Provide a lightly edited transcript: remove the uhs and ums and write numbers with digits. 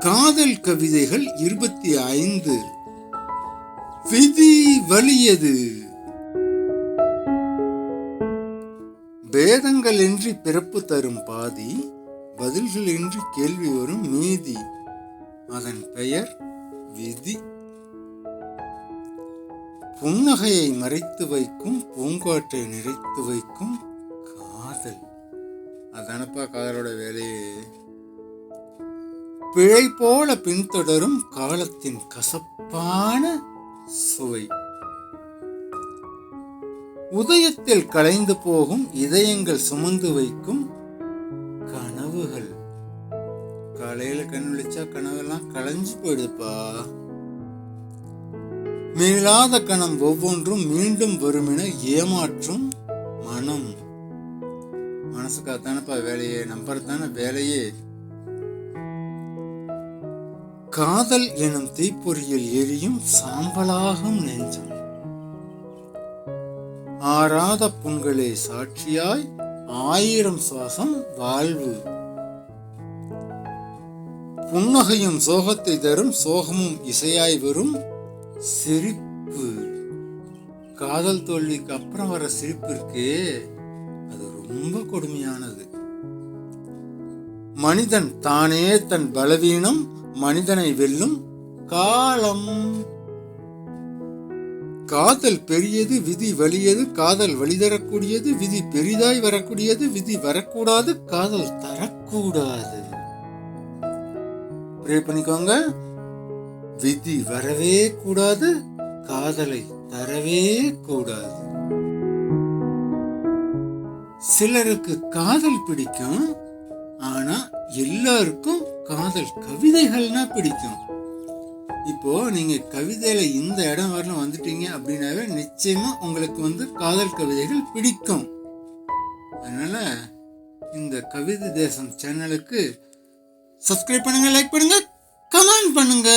காதல் கவிதைகள் 25. விதி வலியது. பேதங்கள் இன்றி பிறப்பு தரும் பாதி, பதில்கள் இன்றி கேள்வி வரும் மீதி. அதன் பெயர் விதி. புன்னகையை மறைத்து வைக்கும், பூங்காற்றை நிறைத்து வைக்கும் காதல். அதானப்பா காதலோட வேலையே. பிழை போல பின்தொடரும் காலத்தின் கசப்பான சுவை. உதயத்தில் கலைந்து போகும் இதயங்கள் சுமந்து வைக்கும் கனவுகள். காலையில கண் விழிச்சா கனவெல்லாம் களைஞ்சு போயிடுப்பா. மீளாத கணம் ஒவ்வொன்றும் மீண்டும் வருமென ஏமாற்றும் மனம். மனசுக்காகத்தானப்பா வேலையே, நம்புறதான வேலையே. காதல் எனும் தீப்பொறியில் எரியும் சாம்பலாகும் நெஞ்சம். ஆறாத புண்களே சாட்சியாய் 1000 சுவாசம் வாழ்வு. புன்னகையும் சோகத்தை தரும், சோகமும் இசையாய் வரும் சிரிப்பு. காதல் தோல்விக்கு அப்புறம் வர சிரிப்பு இருக்கே, அது ரொம்ப கொடுமையானது. மனிதன் தானே தன் பலவீனம் மனிதனை வெல்லும் காலம். காதல் பெரியது, விதி வலியது. காதல் வழி தரக்கூடியது, விதி பெரிதாய் வரக்கூடியது. விதி வரக்கூடாது, காதல் தரக்கூடாது. ப்ரே பண்ணிக்கோங்க. விதி வரவே கூடாது, காதலை தரவே கூடாது. சிலருக்கு காதல் பிடிக்கும், ஆனா எல்லாருக்கும் காதல் கவிதைகள்னா பிடிக்கும். இப்போ நீங்க கவிதையில இந்த இடம் வரலாம் வந்துட்டீங்க அப்படின்னாவே நிச்சயமா உங்களுக்கு காதல் கவிதைகள் பிடிக்கும். அதனால இந்த கவிதை தேசம் சேனலுக்கு சப்ஸ்கிரைப் பண்ணுங்க, லைக் பண்ணுங்க, கமெண்ட் பண்ணுங்க.